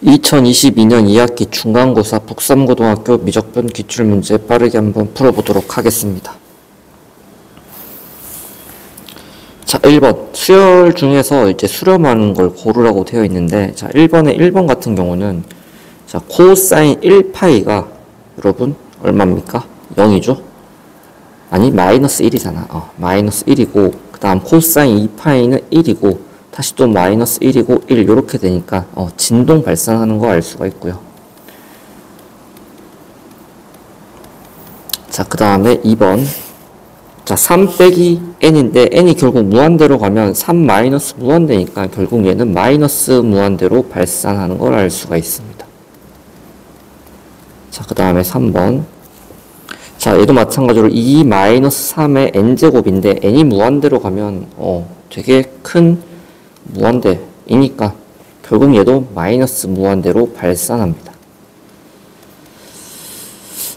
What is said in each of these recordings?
2022년 2학기 중간고사 북삼고등학교 미적분 기출문제 빠르게 한번 풀어보도록 하겠습니다. 자, 1번. 수열 중에서 이제 수렴하는 걸 고르라고 되어 있는데, 자, 1번 같은 경우는, 자, 코사인 1파이가 여러분, 얼마입니까? 0이죠? 아니, 마이너스 1이잖아. 마이너스 1이고, 그 다음 코사인 2파이는 1이고, 다시 또 마이너스 1이고 1 이렇게 되니까 진동 발생하는 거 알 수가 있고요. 자, 그 다음에 2번. 자, 3 빼기 n인데 n이 결국 무한대로 가면 3 마이너스 무한대니까 결국 얘는 마이너스 무한대로 발산하는 걸 알 수가 있습니다. 자, 그 다음에 3번. 자, 얘도 마찬가지로 2 마이너스 3의 n제곱인데 n이 무한대로 가면 되게 큰 무한대이니까 결국 얘도 마이너스 무한대로 발산합니다.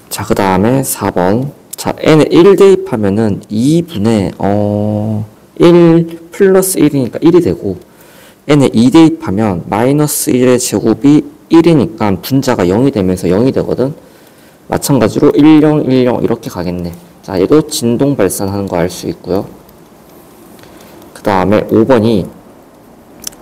자, 그 다음에 4번. 자, n에 1 대입하면은 2분의 1 플러스 1이니까 1이 되고, n에 2 대입하면 마이너스 1의 제곱이 1이니까 분자가 0이 되면서 0이 되거든. 마찬가지로 1, 0, 1, 0 이렇게 가겠네. 자, 얘도 진동 발산하는 거 알 수 있고요. 그 다음에 5번이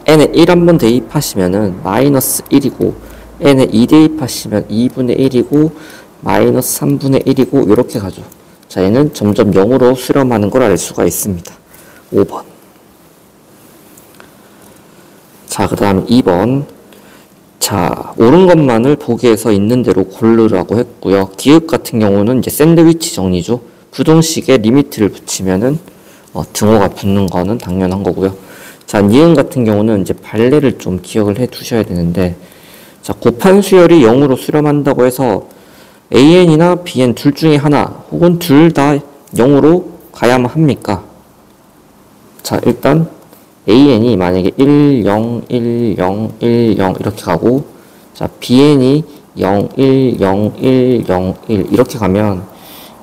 n에 1 한번 대입하시면은 마이너스 1이고, n에 2 대입하시면 2분의 1이고, 마이너스 3분의 1이고, 이렇게 가죠. 자, 얘는 점점 0으로 수렴하는 걸 알 수가 있습니다. 5번. 자, 그 다음 2번. 자, 옳은 것만을 보기에서 있는 대로 고르라고 했고요. 기역 같은 경우는 이제 샌드위치 정리죠. 부동식에 리미트를 붙이면은 등호가 붙는 거는 당연한 거고요. 자, 니은 같은 경우는 이제 발레를 좀 기억을 해 두셔야 되는데, 자, 곱한 수열이 0으로 수렴한다고 해서 AN이나 BN 둘 중에 하나 혹은 둘 다 0으로 가야만 합니까? 자, 일단 AN이 만약에 1, 0, 1, 0, 1, 0 이렇게 가고, 자, BN이 0, 1, 0, 1, 0, 1 이렇게 가면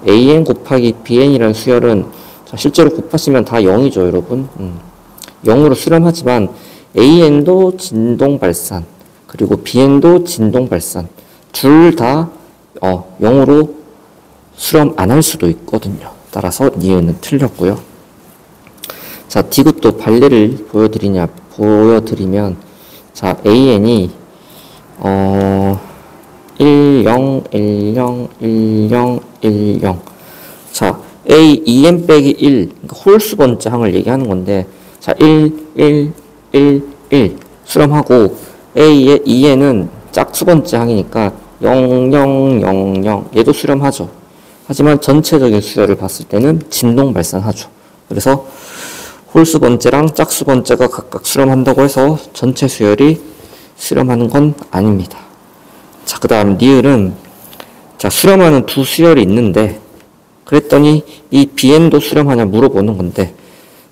AN 곱하기 BN이라는 수열은 자, 실제로 곱하시면 다 0이죠, 여러분. 0으로 수렴하지만 AN도 진동 발산, 그리고 BN도 진동 발산, 둘 다 0으로 수렴 안 할 수도 있거든요. 따라서 니은은 틀렸고요. 자, 디귿도 발레를 보여드리면, 자, AN이 1, 0, 1, 0, 1, 0, 1, 0. 자, A, 2n 빼기 1, 그러니까 홀수 번째 항을 얘기하는 건데, 자, 1, 1, 1, 1 수렴하고, A의 2n은 짝수 번째 항이니까 0, 0, 0, 0 얘도 수렴하죠. 하지만 전체적인 수열을 봤을 때는 진동 발산하죠. 그래서 홀수 번째랑 짝수 번째가 각각 수렴한다고 해서 전체 수열이 수렴하는 건 아닙니다. 자, 그 다음 니을은 자, 수렴하는 두 수열이 있는데, 그랬더니 이 BN도 수렴하냐 물어보는 건데,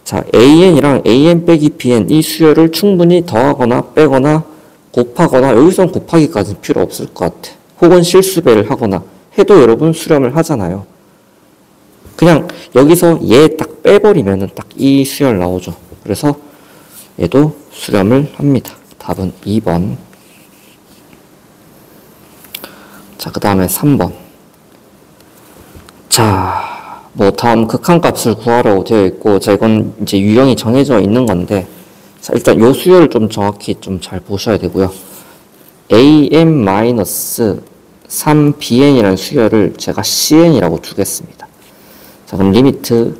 자, AN이랑 AN 빼기 BN 이 수열을 충분히 더하거나 빼거나 곱하거나, 여기서는 곱하기까지는 필요 없을 것 같아. 혹은 실수배를 하거나 해도 여러분 수렴을 하잖아요. 그냥 여기서 얘 딱 빼버리면은 딱 이 수열 나오죠. 그래서 얘도 수렴을 합니다. 답은 2번. 자, 그 다음에 3번. 자, 뭐 다음 극한값을 구하라고 되어 있고, 자, 이건 이제 유형이 정해져 있는 건데, 자, 일단 요 수열을 좀 정확히 좀 잘 보셔야 되고요. AN-3BN이라는 수열을 제가 CN이라고 두겠습니다. 자, 그럼 리미트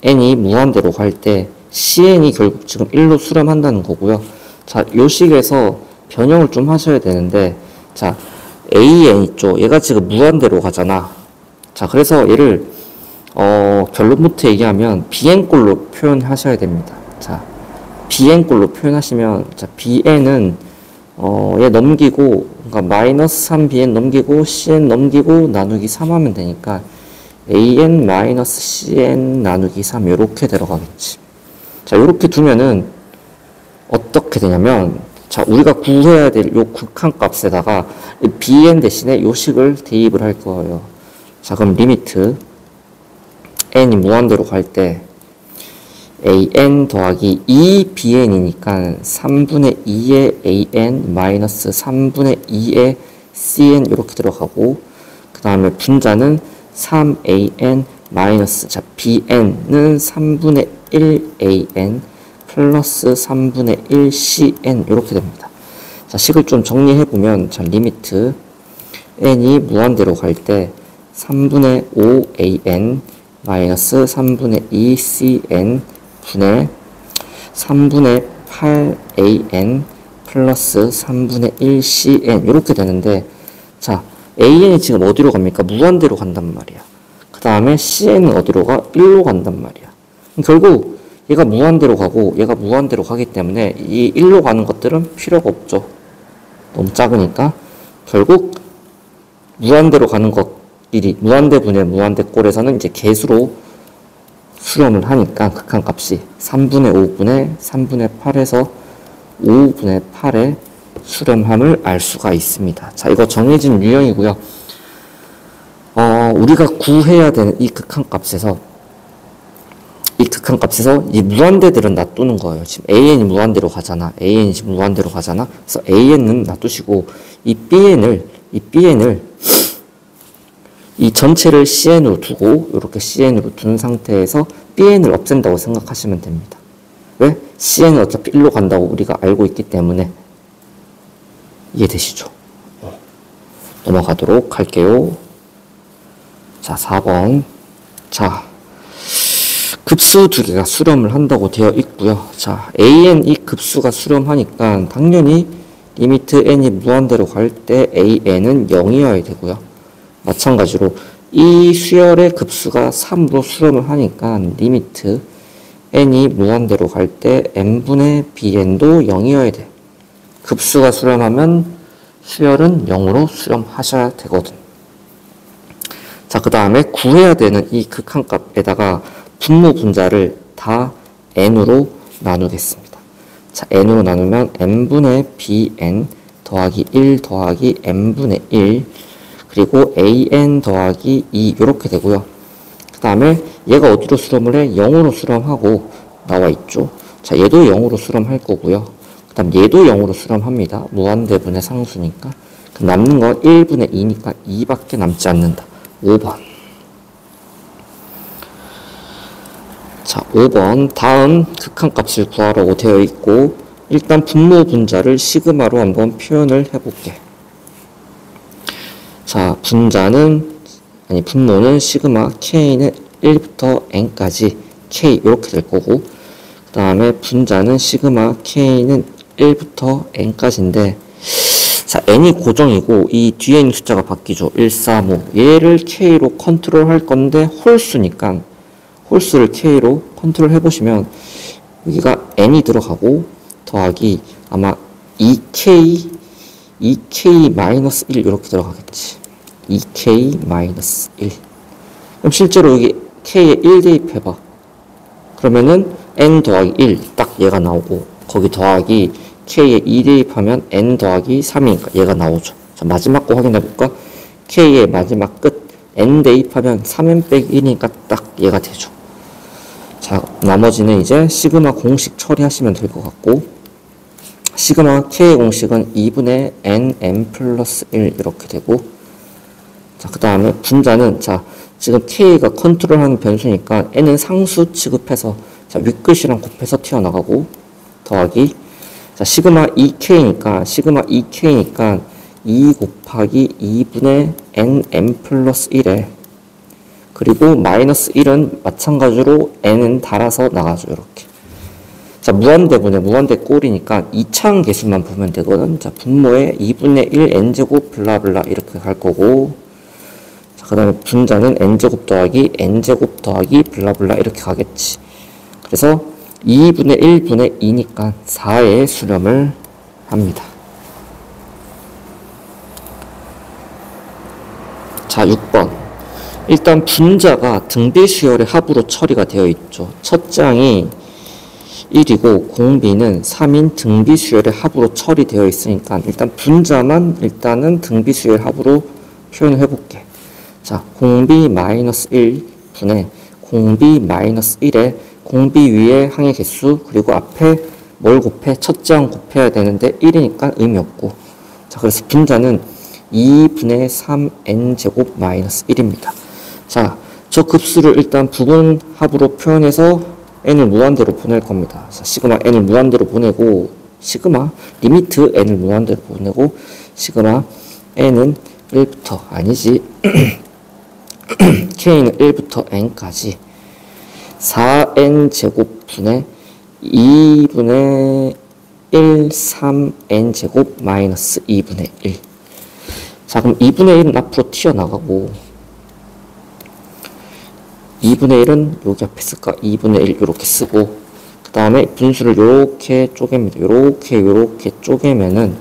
n이 무한대로 갈 때 CN이 결국 지금 1로 수렴한다는 거고요. 자, 요 식에서 변형을 좀 하셔야 되는데, 자, AN 있죠. 얘가 지금 무한대로 가잖아. 자, 그래서 얘를 결론부터 얘기하면 BN꼴로 표현하셔야 됩니다. 자, BN꼴로 표현하시면, 자, BN은 얘 넘기고, 그러니까 마이너스 3BN 넘기고 CN 넘기고 나누기 3 하면 되니까 AN 마이너스 CN 나누기 3 이렇게 들어가겠지. 자, 이렇게 두면은 어떻게 되냐면, 자, 우리가 구해야 될 요 극한값에다가 BN 대신에 요 식을 대입을 할 거예요. 자, 그럼 리미트 n이 무한대로 갈 때 an 더하기 2bn이니까 3분의 2의 an 마이너스 3분의 2의 cn 이렇게 들어가고, 그 다음에 분자는 3an 마이너스, 자 bn은 3분의 1an 플러스 3분의 1cn 이렇게 됩니다. 자, 식을 좀 정리해보면, 자, 리미트 n이 무한대로 갈 때 3분의 5an 마이너스 3분의 2cn 분의 3분의 8an 플러스 3분의 1cn 이렇게 되는데, 자, an이 지금 어디로 갑니까? 무한대로 간단 말이야. 그 다음에 cn은 어디로 가? 1로 간단 말이야. 결국 얘가 무한대로 가고 얘가 무한대로 가기 때문에 이 1로 가는 것들은 필요가 없죠. 너무 작으니까. 결국 무한대로 가는 것끼리 무한대분의 무한대꼴에서는 이제 개수로 수렴을 하니까 극한값이 3분의 5분의 3분의 8에서 5분의 8의 수렴함을 알 수가 있습니다. 자, 이거 정해진 유형이고요. 우리가 구해야 되는 이 극한값에서 이 무한대들은 놔두는 거예요. 지금 an이 무한대로 가잖아. an이 지금 무한대로 가잖아. 그래서 an은 놔두시고 이 bn을 이 전체를 cn으로 두고 이렇게 cn으로 둔 상태에서 bn을 없앤다고 생각하시면 됩니다. 왜? cn은 어차피 1로 간다고 우리가 알고 있기 때문에. 이해되시죠? 넘어가도록 할게요. 자, 4번. 자, 급수 두 개가 수렴을 한다고 되어 있고요. 자, an 이 급수가 수렴하니까 당연히 리미트 n이 무한대로 갈 때 an은 0이어야 되고요. 마찬가지로 이 수열의 급수가 3으로 수렴을 하니까 리미트 n이 무한대로 갈 때 n분의 bn도 0이어야 돼. 급수가 수렴하면 수열은 0으로 수렴하셔야 되거든. 자, 그 다음에 구해야 되는 이 극한값에다가 분모 분자를 다 n으로 나누겠습니다. 자, n으로 나누면 n분의 bn 더하기 1 더하기 n분의 1 그리고 an 더하기 2 이렇게 되고요. 그 다음에 얘가 어디로 수렴을 해? 0으로 수렴하고 나와 있죠. 자, 얘도 0으로 수렴할 거고요. 그 다음 얘도 0으로 수렴합니다. 무한대분의 상수니까. 남는 건 1분의 2니까 2밖에 남지 않는다. 5번. 자, 5번. 다음 극한값을 구하라고 되어 있고, 일단 분모 분자를 시그마로 한번 표현을 해볼게. 자, 분모는 시그마 k는 1부터 n까지 k 이렇게 될 거고, 그 다음에 분자는 시그마 k는 1부터 n까지인데, 자, n이 고정이고 이 뒤에 있는 숫자가 바뀌죠. 1, 4, 5. 얘를 k로 컨트롤 할 건데 홀수니까 홀수를 k로 컨트롤 해보시면 여기가 n이 들어가고 더하기 아마 2k 마이너스 1 이렇게 들어가겠지. 2k 마이너스 1. 그럼 실제로 여기 k에 1 대입해봐. 그러면은 n 더하기 1 딱 얘가 나오고 거기 더하기 k에 2 대입하면 n 더하기 3이니까 얘가 나오죠. 자, 마지막 거 확인해볼까? k의 마지막 끝 n 대입하면 3n 빼기 1이니까 딱 얘가 되죠. 자, 나머지는 이제 시그마 공식 처리하시면 될 것 같고, 시그마 k의 공식은 2분의 nm 플러스 1 이렇게 되고, 자, 그 다음에 분자는, 자, 지금 k가 컨트롤하는 변수니까 n은 상수 취급해서, 자, 윗글씨랑 곱해서 튀어나가고, 더하기, 자, 시그마 2k니까 2 곱하기 2분의 nm 플러스 1에, 그리고 마이너스 1은 마찬가지로 n은 달아서 나가죠. 이렇게. 자, 무한대분의 무한대꼴이니까 2차항 계수만 보면 되거든. 자, 분모에 2분의 1 n제곱 블라블라 이렇게 갈 거고, 자, 그 다음에 분자는 n제곱 더하기 n제곱 더하기 블라블라 이렇게 가겠지. 그래서 2분의 1분의 2니까 4의 수렴을 합니다. 자, 6번. 일단 분자가 등비수열의 합으로 처리가 되어 있죠. 첫 장이 1이고 공비는 3인 등비수열의 합으로 처리되어 있으니까 일단 분자만 일단은 등비수열 합으로 표현을 해볼게. 자, 공비 마이너스 1 분의 공비 마이너스 1에 공비 위에 항의 개수, 그리고 앞에 뭘 곱해? 첫째 항 곱해야 되는데 1이니까 의미 없고. 자, 그래서 빈자는 2분의 3n제곱 마이너스 1입니다. 자, 저 급수를 일단 부분합으로 표현해서 n을 무한대로 보낼 겁니다. 자, 시그마 n을 무한대로 보내고, 시그마 리미트 n을 무한대로 보내고, 시그마 n은 1부터, 아니지, k는 1부터 n까지 4n제곱분의 2분의 1, 3n제곱 마이너스 2분의 1. 자, 그럼 2분의 1은 앞으로 튀어나가고, 2분의 1은 여기 앞에 쓸까? 2분의 1 이렇게 쓰고, 그 다음에 분수를 요렇게 쪼갭니다. 요렇게 쪼개면은,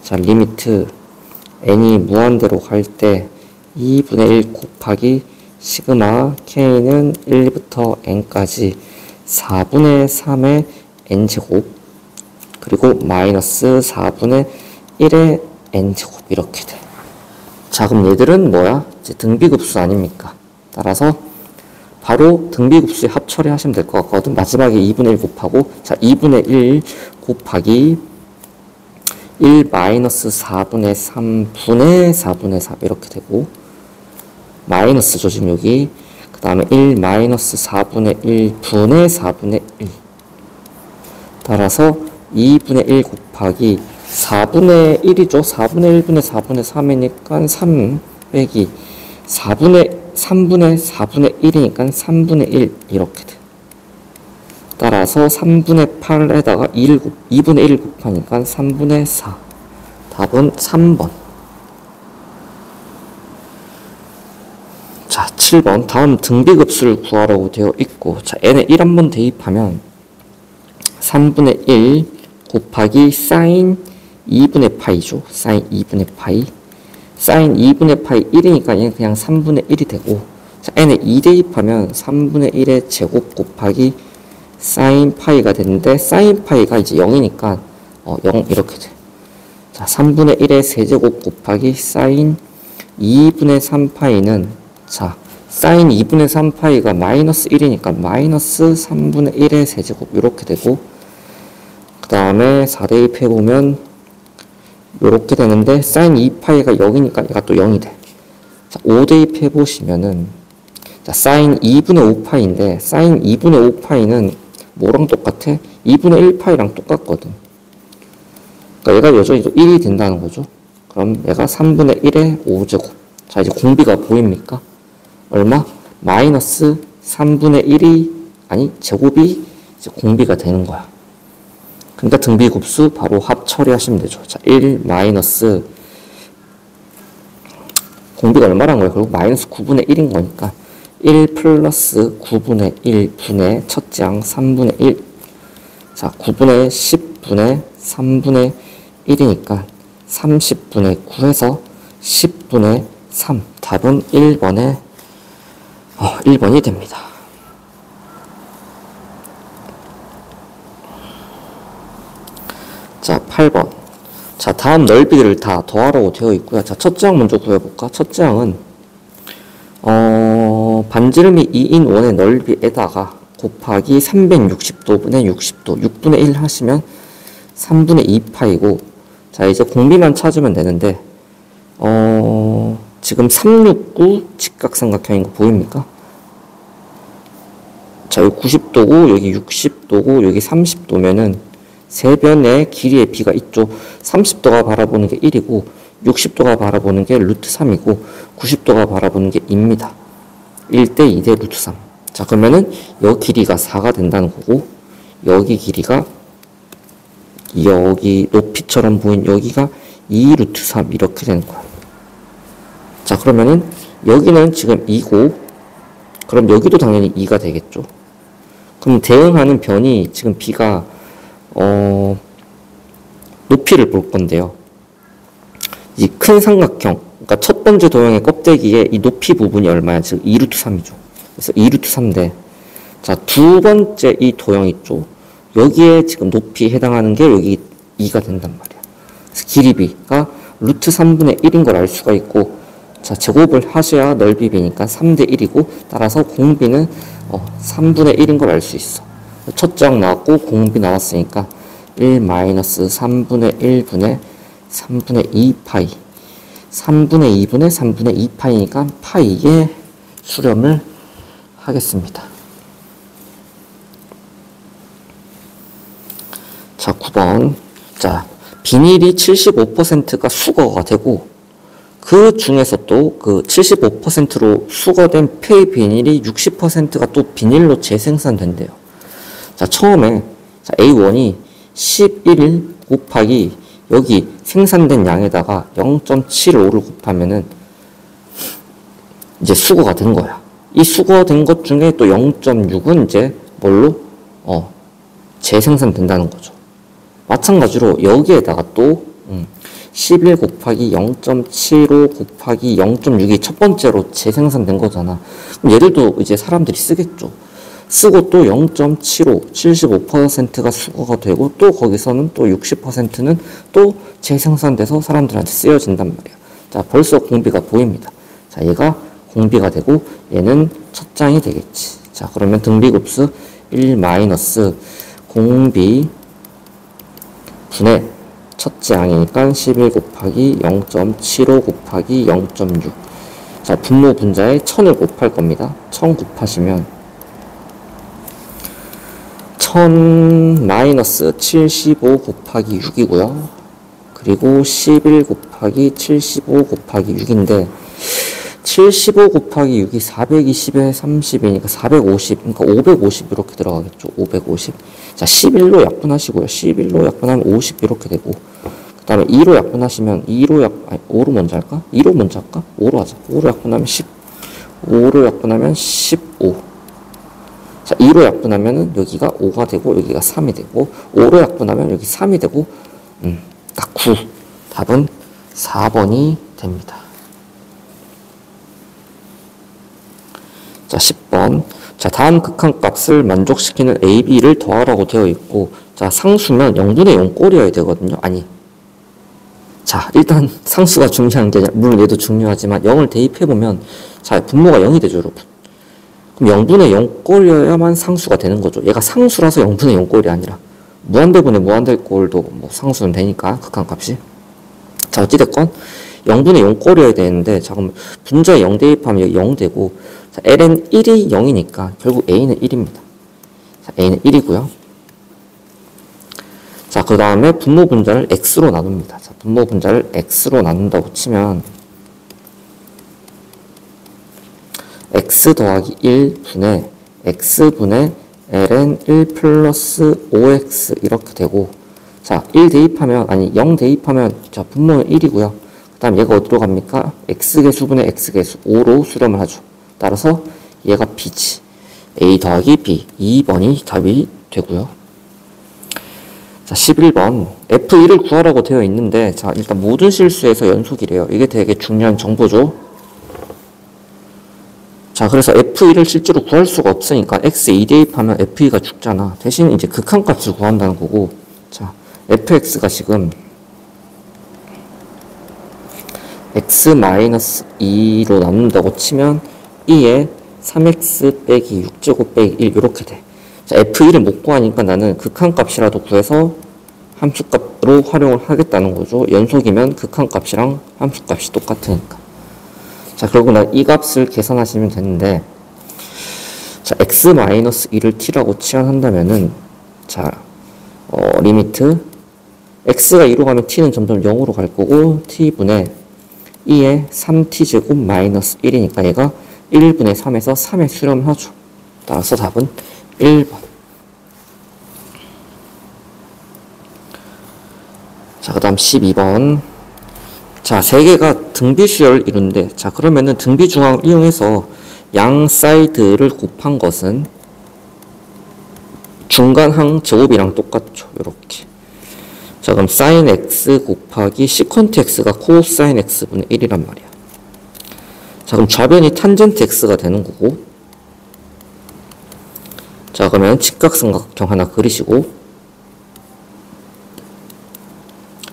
자, 리미트 n이 무한대로 갈 때 2분의 1 곱하기 시그마 k는 1부터 n까지 4분의 3의 n제곱, 그리고 마이너스 4분의 1의 n제곱 이렇게 돼. 자, 그럼 얘들은 뭐야? 이제 등비급수 아닙니까? 따라서 바로 등비급수에 합 처리하시면 될 것 같거든. 마지막에 2분의 1 곱하고, 자, 2분의 1 곱하기 1 마이너스 4분의 3분의 4분의 4 이렇게 되고, 마이너스죠, 지금 여기. 그 다음에 1 마이너스 4분의 1 분의 4분의 1. 따라서 2분의 1 곱하기 4분의 1이죠. 4분의 1분의 4분의 3이니까 3 빼기 3분의 4분의 1이니까 3분의 1 이렇게 돼. 따라서 3분의 8에다가 2분의 1 곱하니까 3분의 4. 답은 3번. 자, 7번. 다음 등비급수를 구하라고 되어 있고, 자, n에 1 한번 대입하면 3분의 1 곱하기 사인 2분의 파이죠. 사인 2분의 파이. 사인 2분의 파이 1이니까 얘는 그냥 3분의 1이 되고, 자, n에 2 대입하면 3분의 1의 제곱 곱하기 사인 파이가 되는데, 사인 파이가 이제 0이니까 0 이렇게 돼. 자, 3분의 1의 세제곱 곱하기 사인 2분의 3파이는, 자, 사인 2분의 3파이가 마이너스 1이니까 마이너스 3분의 1의 세제곱 이렇게 되고, 그 다음에 4 대입해보면 이렇게 되는데, 사인 2파이가 0이니까 얘가 또 0이 돼. 자, 5 대입해보시면은, 자, 사인 2분의 5파이인데, 사인 2분의 5파이는 뭐랑 똑같아? 2분의 1파이랑 똑같거든. 그러니까 얘가 여전히 또 1이 된다는 거죠. 그럼 얘가 3분의 1의 5제곱. 자, 이제 공비가 보입니까? 얼마? 마이너스 3분의 1이, 아니, 제곱이 이제 공비가 되는 거야. 그러니까 등비급수 바로 합 처리하시면 되죠. 자, 1 마이너스, 공비가 얼마란 거예요? 그리고 마이너스 9분의 1인 거니까 1 플러스 9분의 1분의 첫째 항 3분의 1. 자, 9분의 10분의 3분의 1이니까 30분의 9에서 10분의 3. 답은 1번이 됩니다. 자, 8번. 자, 다음 넓이들을 다 더하라고 되어 있고요. 자, 첫째 항 먼저 구해볼까? 첫째 항은 반지름이 2인 원의 넓이에다가 곱하기 360도분의 60도 6분의 1 하시면 3분의 2파이고, 자, 이제 공비만 찾으면 되는데, 지금 369 직각삼각형인 거 보입니까? 자, 여기 90도고 여기 60도고 여기 30도면은 세 변의 길이의 비가 있죠. 30도가 바라보는 게 1이고 60도가 바라보는 게 루트 3이고 90도가 바라보는 게 2입니다. 1대 2대 루트 3. 자, 그러면은 여기 길이가 4가 된다는 거고, 여기 길이가, 여기 높이처럼 보인 여기가 2 루트 3 이렇게 되는 거야. 자, 그러면은 여기는 지금 2고, 그럼 여기도 당연히 2가 되겠죠. 그럼 대응하는 변이 지금 b가 높이를 볼 건데요. 이 큰 삼각형, 그러니까 첫 번째 도형의 껍데기에 이 높이 부분이 얼마야? 지금 2 루트 3이죠. 그래서 2 루트 3인데, 자, 두 번째 이 도형 있죠. 여기에 지금 높이 해당하는 게 여기 2가 된단 말이야. 그래서 길이 b가 루트 3분의 1인 걸 알 수가 있고, 자, 제곱을 하셔야 넓이 b니까 3대 1이고, 따라서 공비는 3분의 1인 걸 알 수 있어. 첫째 항 나왔고 공비 나왔으니까 1 마이너스 3분의 1분의 3분의 2 파이, 3분의 2분의 3분의 2 파이니까 파이에 수렴을 하겠습니다. 자, 9번. 자, 비닐이 75%가 수거가 되고, 그 중에서 또 그 75%로 수거된 폐 비닐이 60%가 또 비닐로 재생산된대요. 자, 처음에 자, A1이 11 곱하기 여기 생산된 양에다가 0.75를 곱하면은 이제 수거가 된 거야. 이 수거된 것 중에 또 0.6은 이제 뭘로? 재생산된다는 거죠. 마찬가지로 여기에다가 또 11 곱하기 0.75 곱하기 0.6이 첫 번째로 재생산된 거잖아. 그럼 얘들도 이제 사람들이 쓰겠죠. 쓰고 또 0.75, 75%가 수거가 되고 또 거기서는 또 60%는 또 재생산돼서 사람들한테 쓰여진단 말이야. 자, 벌써 공비가 보입니다. 자, 얘가 공비가 되고 얘는 첫 장이 되겠지. 자, 그러면 등비급수 1 마이너스 공비 분의 첫째 항이니까 11 곱하기 0.75 곱하기 0.6. 자, 분모 분자에 1000을 곱할 겁니다. 1000 곱하시면 1000 마이너스 75 곱하기 6이고요. 그리고 11 곱하기 75 곱하기 6인데 75 곱하기 6이 420에 30이니까 450, 그러니까 550 이렇게 들어가겠죠. 550. 자, 11로 약분하시고요. 11로 약분하면 50 이렇게 되고, 그 다음에 2로 약분하시면 5로 먼저 할까? 2로 먼저 할까? 5로 하자. 5로 약분하면 10. 5로 약분하면 15. 자, 2로 약분하면 여기가 5가 되고 여기가 3이 되고, 5로 약분하면 여기 3이 되고, 딱 9. 답은 4번이 됩니다. 자, 10번. 자, 다음 극한값을 만족시키는 A, B를 더하라고 되어 있고, 자, 상수면 0분의 0 꼴이어야 되거든요. 아니. 자, 일단 상수가 중요한 게, 물론 얘도 중요하지만 0을 대입해보면, 자, 분모가 0이 되죠, 여러분. 그럼 0분의 0 꼴이어야만 상수가 되는 거죠. 얘가 상수라서 0분의 0 꼴이 아니라, 무한대분의 무한대 꼴도 뭐 상수는 되니까, 극한값이. 자, 어찌됐건, 0분의 0 꼴이어야 되는데, 자, 그럼 분자에 0 대입하면 여기 0 되고, 자, L은 1이 0이니까 결국 A는 1입니다. 자, A는 1이고요. 자, 그 다음에 분모 분자를 X로 나눕니다. 자, 분모 분자를 X로 나눈다고 치면 X 더하기 1분의 X분의 Ln 1 플러스 5X 이렇게 되고, 자, 1 대입하면, 아니, 0 대입하면, 자, 분모는 1이고요. 그 다음 얘가 어디로 갑니까? X개수분의 X개수 5로 수렴을 하죠. 따라서 얘가 B지. A 더하기 B. 2번이 답이 되고요. 자, 11번. F1을 구하라고 되어 있는데, 자, 일단 모든 실수에서 연속이래요. 이게 되게 중요한 정보죠. 자, 그래서 F1을 실제로 구할 수가 없으니까 X2 대입하면 F2가 죽잖아. 대신 이제 극한값을 구한다는 거고, 자, fx가 지금 x-2로 나눈다고 치면 2에 3x 빼기 6제곱 빼기 1 이렇게 돼. 자, f1을 못 구하니까 나는 극한값이라도 구해서 함수값으로 활용을 하겠다는 거죠. 연속이면 극한값이랑 함수값이 똑같으니까. 자, 결국 난 이 값을 계산하시면 되는데, 자, x-2를 t라고 치환한다면은, 자, 리미트 x가 2로 가면 t는 점점 0으로 갈 거고, t분의 2에 3t제곱 마이너스 1이니까 얘가 1분의 3에서 3에 수렴하죠. 따라서 답은 1번. 자, 그 다음 12번. 자, 세 개가 등비수열을 이룬대. 자, 그러면은 등비중앙을 이용해서 양 사이드를 곱한 것은 중간항 제곱이랑 똑같죠. 요렇게. 자, 그럼 sin x 곱하기 시컨트 x가 코사인 x분의 1이란 말이야. 자, 그럼 좌변이 탄젠트 x가 되는 거고, 자, 그러면 직각삼각형 하나 그리시고,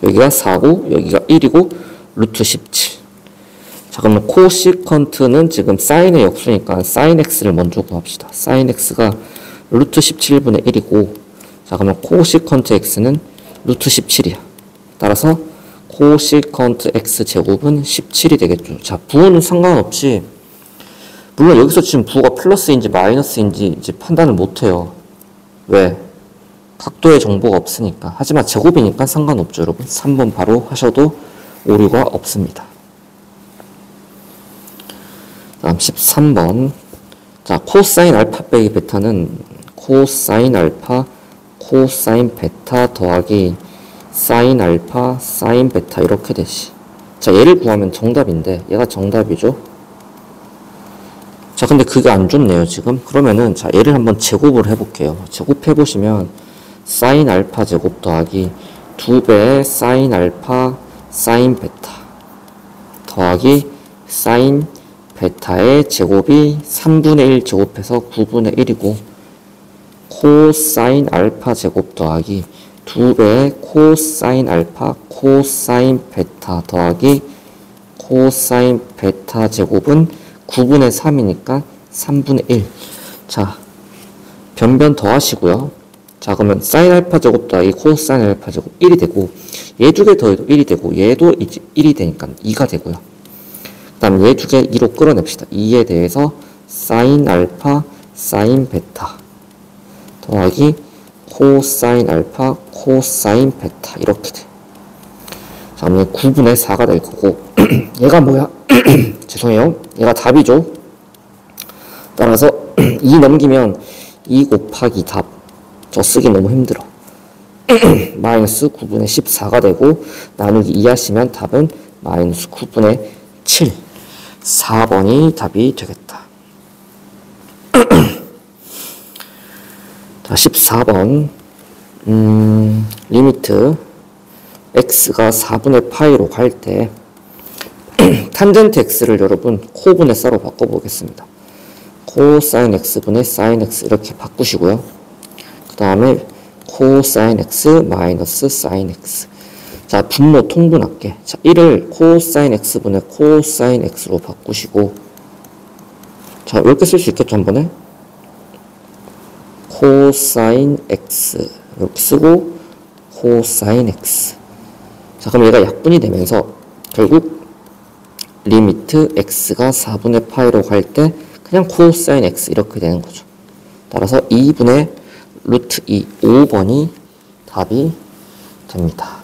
여기가 4고 여기가 1이고 루트 17. 자, 자, 그러면 코시컨트는 지금 사인의 역수니까 사인 x를 먼저 구합시다. 사인 x가 루트 17분의 1이고, 자, 그러면 코시컨트 x는 루트 17이야. 따라서 코시컨트 x 제곱은 17이 되겠죠. 자, 부호는 상관없이, 물론 여기서 지금 부호가 플러스인지 마이너스인지 이제 판단을 못해요. 왜? 각도의 정보가 없으니까. 하지만 제곱이니까 상관없죠, 여러분. 3번 바로 하셔도 오류가 없습니다. 다음 13번. 자, 코사인 알파 빼기 베타는 코사인 알파, 코사인 베타 더하기 사인 알파, 사인 베타 이렇게 되지. 자, 얘를 구하면 정답인데 얘가 정답이죠. 자, 근데 그게 안 좋네요, 지금. 그러면은 자, 얘를 한번 제곱을 해볼게요. 제곱해 보시면 사인 알파 제곱 더하기 2배 사인 알파 사인 베타 더하기 사인 베타의 제곱이 3분의 1 제곱해서 9분의 1이고, 코사인 알파 제곱 더하기 2배 코사인 알파 코사인 베타 더하기 코사인 베타 제곱은 9분의 3이니까 3분의 1. 자, 변변 더하시고요. 자, 그러면 사인 알파 제곱 더하기 코사인 알파 제곱 1이 되고, 얘 두 개 더해도 1이 되고, 얘도 이제 1이 되니까 2가 되고요. 그 다음 얘 두 개 2로 끌어냅시다. 2에 대해서 사인 알파 사인 베타 더하기 코사인 알파 코사인 베타 이렇게 돼. 자, 그러면 9분의 4가 될 거고, 얘가 뭐야? 죄송해요. 얘가 답이죠. 따라서 2 넘기면 2 곱하기 답. 저 쓰기 너무 힘들어. 마이너스 9분의 14가 되고, 나누기 2 하시면 답은 마이너스 9분의 7. 4번이 답이 되겠다. 자, 14번. 리미트 x가 4분의 파이로 갈 때 탄젠트 x를 여러분 코분의 썰로 바꿔보겠습니다. 코사인 x분의 사인 x 이렇게 바꾸시고요. 그 다음에 코사인 x 마이너스 사인 x. 자, 분모 통분할게. 자, 1을 코사인 x분의 코사인 x로 바꾸시고, 자, 이렇게 쓸 수 있겠죠, 한 번에? 코사인 x 이렇게 쓰고 코사인 x. 자, 그럼 얘가 약분이 되면서 결국 리미트 x가 4분의 파이로 갈 때 그냥 코사인 x 이렇게 되는 거죠. 따라서 2분의 루트 2, 5번이 답이 됩니다.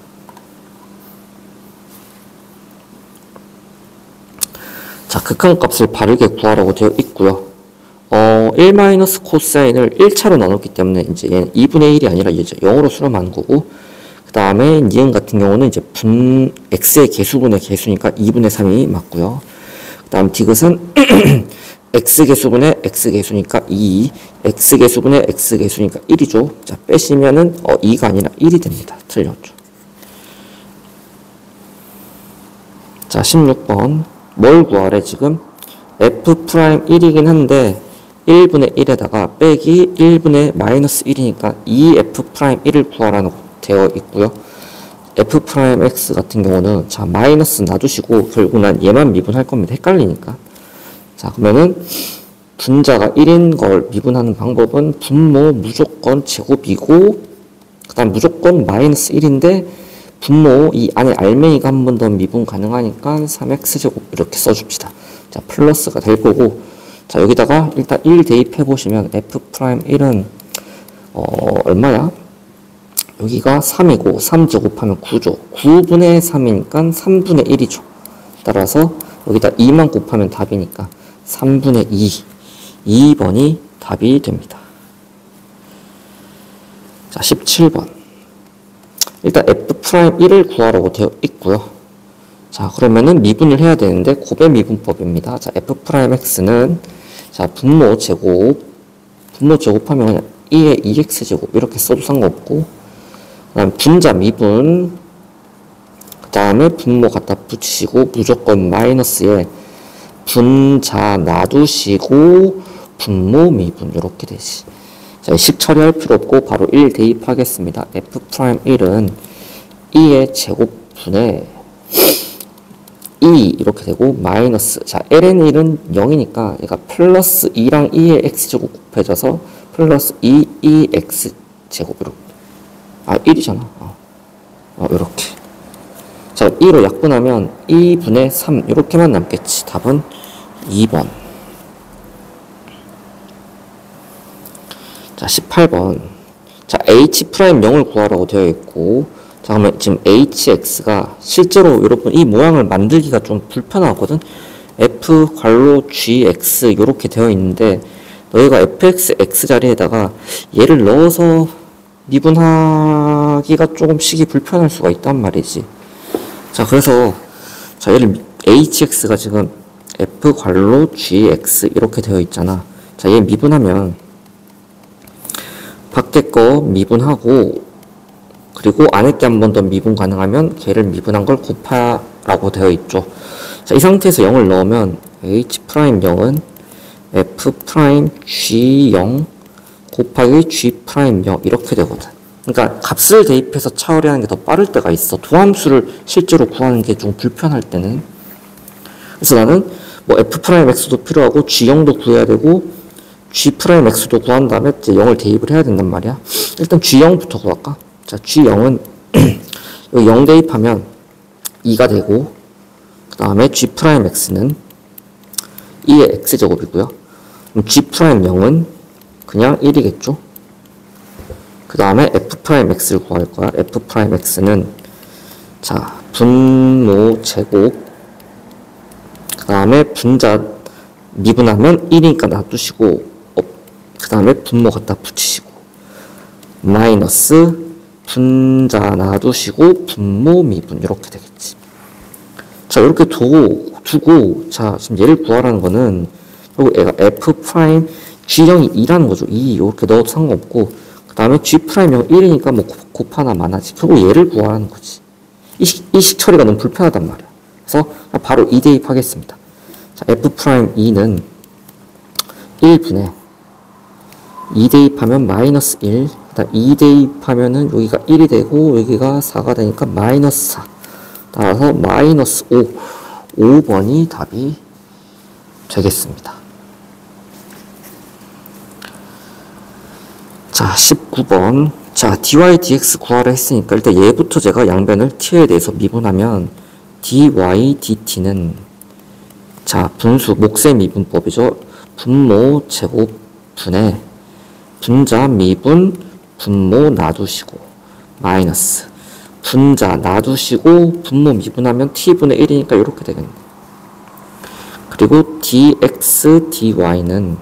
자, 극한값을 바르게 구하라고 되어 있고요. 1 코사인을 1차로 나눴기 때문에 이제 얘는 2분의 1이 아니라 이제 0으로 수렴하는 거고, 그 다음에 니은 같은 경우는 이제 x의 개수분의 개수니까 2분의 3이 맞고요. 그 다음 디귿은 x 개수분의 x 개수니까 2, x 개수분의 x 개수니까 1이죠. 자, 빼시면은 2가 아니라 1이 됩니다. 틀렸죠. 자, 16번. 뭘 구하래 지금? f'1이긴 한데 1분의 1에다가 빼기 1분의 마이너스 1이니까 2f'1을 구하라는 되어 있고요. f'x 같은 경우는 자, 마이너스 놔두시고 결국 난 얘만 미분할 겁니다. 헷갈리니까. 자, 그러면은 분자가 1인 걸 미분하는 방법은 분모 무조건 제곱이고, 그 다음 무조건 마이너스 1인데 분모 이 안에 알맹이가 한 번 더 미분 가능하니까 3x제곱 이렇게 써줍시다. 자, 플러스가 될 거고, 자, 여기다가 일단 1 대입해 보시면 f'1은 얼마야? 여기가 3이고 3 제곱하면 9죠. 9분의 3이니까 3분의 1이죠. 따라서 여기다 2만 곱하면 답이니까 3분의 2. 2번이 답이 됩니다. 자, 17번. 일단 f'1을 구하라고 되어 있고요. 자, 그러면은 미분을 해야 되는데 곱의 미분법입니다. 자, f'x는 자, 분모 제곱하면 그냥 2의 2x제곱 이렇게 써도 상관없고, 그 다음 분자 미분, 그 다음에 분모 갖다 붙이시고 무조건 마이너스에 분자 놔두시고 분모 미분 이렇게 되지. 자, 식 처리할 필요 없고 바로 1 대입하겠습니다. f'1은 2의 제곱분의 2 2 이렇게 되고 마이너스 자 ln1은 0이니까 얘가 플러스 2랑 2의 x제곱 곱해져서 플러스 2x 제곱으로 1이잖아. 이렇게 자 2로 약분하면 2분의 3 이렇게만 남겠지. 답은 2번. 자 18번 자 h'0을 구하라고 되어 있고 자 그러면 지금 hx가 실제로 여러분 이 모양을 만들기가 좀 불편하거든. f 괄호 gx 이렇게 되어 있는데 너희가 fx x 자리에다가 얘를 넣어서 미분하기가 조금 식이 불편할 수가 있단 말이지. 자 그래서 자 얘를 hx가 지금 f 괄호 gx 이렇게 되어 있잖아. 자 얘 미분하면 밖에 거 미분하고 그리고 안에 게 한 번 더 미분 가능하면 걔를 미분한 걸 곱하라고 되어 있죠. 자, 이 상태에서 0을 넣으면 h'0은 f'g0 곱하기 g'0 이렇게 되거든. 그러니까 값을 대입해서 처리하는 게 더 빠를 때가 있어. 도함수를 실제로 구하는 게 좀 불편할 때는. 그래서 나는 뭐 f'x도 필요하고 g0도 구해야 되고 g'x도 구한 다음에 이제 0을 대입을 해야 된단 말이야. 일단 g0부터 구할까? 자, g0은 여기 0 대입하면 2가 되고 그 다음에 g'x는 2의 x제곱이고요. 그럼 g'0은 그냥 1이겠죠. 그 다음에 f'x를 구할 거야. f'x는 자 분모 제곱 그 다음에 분자 미분하면 1이니까 놔두시고 그 다음에 분모 갖다 붙이시고 마이너스 분자 놔두시고 분모 미분 이렇게 되겠지. 자 이렇게 두고 자 지금 얘를 구하라는 거는 결국 얘가 f' g0이 2라는 거죠. 2 이렇게 넣어도 상관없고 그 다음에 g'0 1이니까 뭐 곱하나 마나지. 결국 얘를 구하라는 거지. 이식 처리가 너무 불편하단 말이야. 그래서 바로 2 대입하겠습니다. 자 f'2는 1분의 2 대입하면 마이너스 1 그다음 2 대입하면은 여기가 1이 되고 여기가 4가 되니까 마이너스 4 따라서 마이너스 5번이 답이 되겠습니다. 자 19번 자 dy dx 구하라 했으니까 일단 얘부터 제가 양변을 t에 대해서 미분하면 dy dt는 자 분수 목세 미분법이죠. 분모 제곱 분의 분자 미분 분모 놔두시고 마이너스 분자 놔두시고 분모 미분하면 t분의 1이니까 이렇게 되겠네. 그리고 dx dy는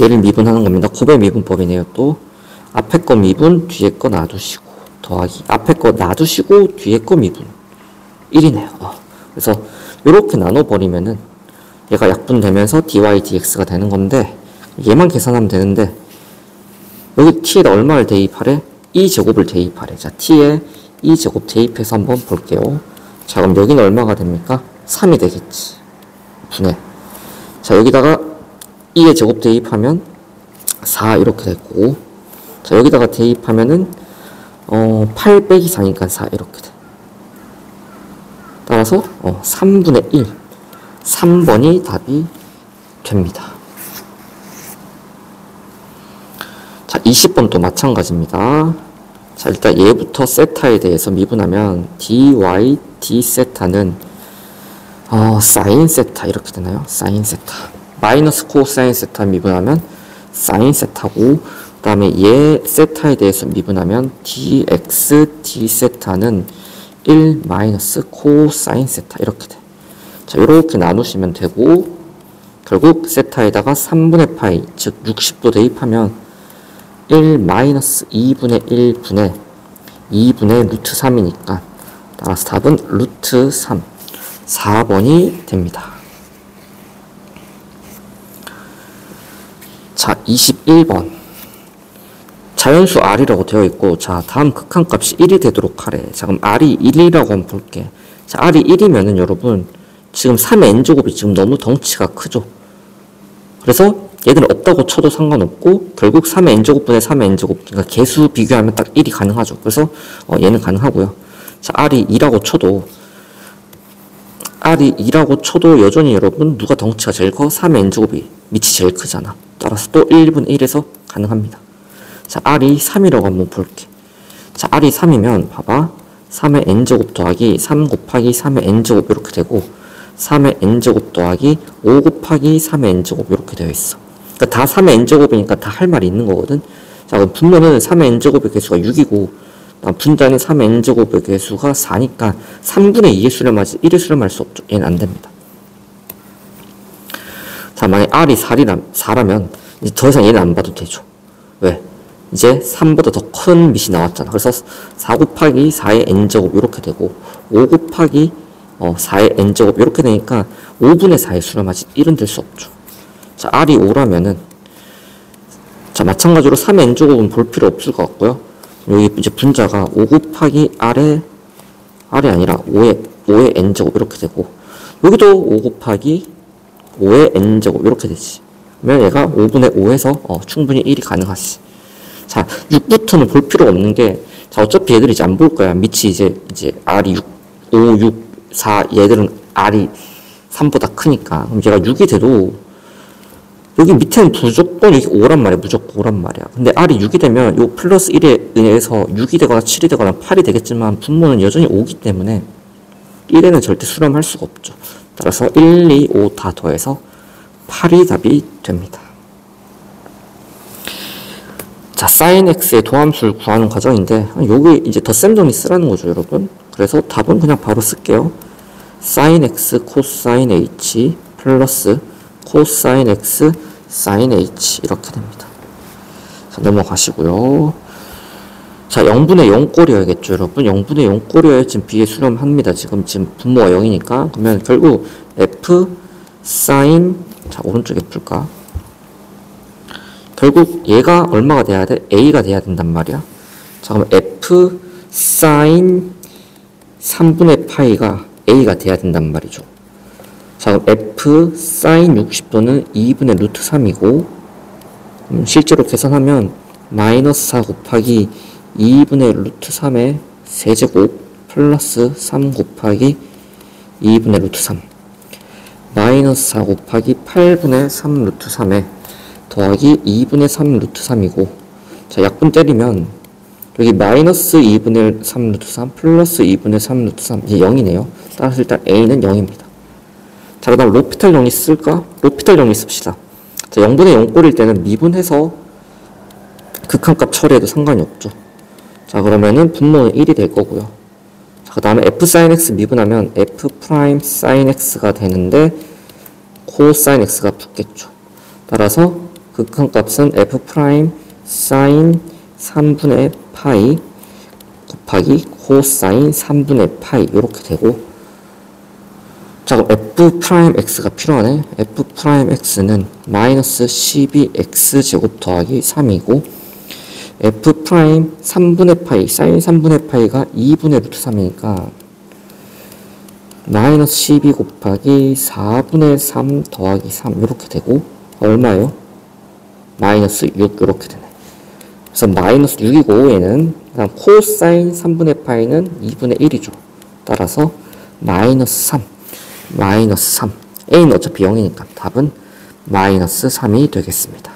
얘를 미분하는 겁니다. 곱의 미분법이네요. 또 앞에 거 미분 뒤에 거 놔두시고 더하기 앞에 거 놔두시고 뒤에 거 미분 1이네요. 그래서 이렇게 나눠버리면은 얘가 약분되면서 dy dx가 되는 건데 얘만 계산하면 되는데 여기 t에다 얼마를 대입하래? 2제곱을 대입하래. 자 t에 2제곱 대입해서 한번 볼게요. 자 그럼 여기는 얼마가 됩니까? 3이 되겠지. 분해. 자 여기다가 2의 제곱 대입하면 4 이렇게 됐고 자 여기다가 대입하면은 8 빼기 4니까 4 이렇게 돼. 따라서 3분의 1 3번이 답이 됩니다. 자 20번도 마찬가지입니다. 자 일단 얘부터 세타에 대해서 미분하면 dy d 세타는 사인 세타 이렇게 되나요? 사인 세타 마이너스 코사인 세타 미분하면 사인 세타고 그 다음에 얘 세타에 대해서 미분하면 dx d 세타는 1 마이너스 코사인 세타 이렇게 돼. 자 이렇게 나누시면 되고 결국 세타에다가 3분의 파이 즉 60도 대입하면 1 마이너스 2분의 1분의 2분의 루트 3이니까 따라서 답은 루트 3 4번이 됩니다. 자 21번 자연수 r이라고 되어 있고 자 다음 극한값이 1이 되도록 하래. 자 그럼 r이 1이라고 한번 볼게. 자 r이 1이면은 여러분 지금 3의 n제곱이 지금 너무 덩치가 크죠. 그래서 얘들은 없다고 쳐도 상관없고 결국 3의 n제곱분의 3의 n제곱 그러니까 개수 비교하면 딱 1이 가능하죠. 그래서 얘는 가능하고요. 자 r이 2라고 쳐도 R이 2라고 쳐도 여전히 여러분 누가 덩치가 제일 커? 3의 n제곱이 밑이 제일 크잖아. 따라서 또 1분의 1에서 가능합니다. 자, R이 3이라고 한번 볼게. 자, R이 3이면 봐봐. 3의 n제곱 더하기 3 곱하기 3의 n제곱 이렇게 되고 3의 n제곱 더하기 5 곱하기 3의 n제곱 이렇게 되어 있어. 그러니까 다 3의 n제곱이니까 다 할 말이 있는 거거든. 자, 그럼 분모는 3의 n제곱의 개수가 6이고 분자는 3의 n제곱의 개수가 4니까 3분의 2의 수렴하지 1의 수렴할 수 없죠. 얘는 안 됩니다. 자, 만약 R이 4라면 이제 더 이상 얘는 안 봐도 되죠. 왜? 이제 3보다 더 큰 밑이 나왔잖아. 그래서 4 곱하기 4의 n제곱 이렇게 되고 5 곱하기 4의 n제곱 이렇게 되니까 5분의 4의 수렴하지 1은 될 수 없죠. 자, R이 5라면은 자, 마찬가지로 3의 n제곱은 볼 필요 없을 것 같고요. 여기 이제 분자가 5 곱하기 R이 아니라 5의 n제곱 이렇게 되고 여기도 5 곱하기 5의 n제곱 이렇게 되지. 그러면 얘가 5분의 5에서 충분히 1이 가능하지. 자, 6부터는 볼 필요 없는 게 자, 어차피 얘들이 이제 안 볼 거야. 밑이 이제 R이 5, 6, 4 얘들은 R이 3보다 크니까 그럼 얘가 6이 돼도 여기 밑에는 무조건 여기 5란 말이야. 무조건 5란 말이야. 근데 R이 6이 되면 요 플러스 1에 의해서 6이 되거나 7이 되거나 8이 되겠지만 분모는 여전히 5기 때문에 1에는 절대 수렴할 수가 없죠. 따라서 1, 2, 5 다 더해서 8이 답이 됩니다. 자, sin x의 도함수를 구하는 과정인데 여기 이제 덧셈 정리 쓰라는 거죠, 여러분. 그래서 답은 그냥 바로 쓸게요. sin x cosine h 플러스 cosine x sin h 이렇게 됩니다. 자, 넘어가시고요. 자, 0분의 0꼴이어야겠죠, 여러분. 0분의 0꼴이어야 지금 b에 수렴합니다. 지금 분모가 0이니까. 그러면 결국 f sin 자, 오른쪽에 풀까? 결국 얘가 얼마가 돼야 돼? a가 돼야 된단 말이야. 자, 그럼 f sin 3분의 파이가 a가 돼야 된단 말이죠. 자, 그럼 f sin 60도는 2분의 루트 3이고 실제로 계산하면 마이너스 4 곱하기 2분의 루트 3의 세제곱 플러스 3 곱하기 2분의 루트 3 마이너스 4 곱하기 8분의 3 루트 3에 더하기 2분의 3 루트 3이고 자, 약분 때리면 여기 마이너스 2분의 3 루트 3 플러스 2분의 3 루트 3 이제 0이네요. 따라서 일단 a는 0입니다. 자, 그 다음 로피탈 정리 쓸까? 로피탈 정리 씁시다. 자, 0분의 0꼴일 때는 미분해서 극한값 처리해도 상관이 없죠. 자, 그러면은 분모는 1이 될 거고요. 자, 그 다음에 f sin x 미분하면 f 프라임 sin x가 되는데 cosine x가 붙겠죠. 따라서 극한값은 f 프라임 sin 3분의 파이 곱하기 cosine 3분의 파이 이렇게 되고 자, 그럼 f 프라임 x가 필요하네. f 프라임 x는 마이너스 12x 제곱 더하기 3이고 f 프라임 3분의 파이 sin 3분의 파이가 2분의 루트 3이니까 마이너스 12 곱하기 4분의 3 더하기 3 이렇게 되고 얼마예요? 마이너스 6 이렇게 되네. 그래서 마이너스 6이고 얘는 그다음 코사인 3분의 파이는 2분의 1이죠. 따라서 마이너스 3 A는 어차피 0이니까 답은 마이너스 3이 되겠습니다.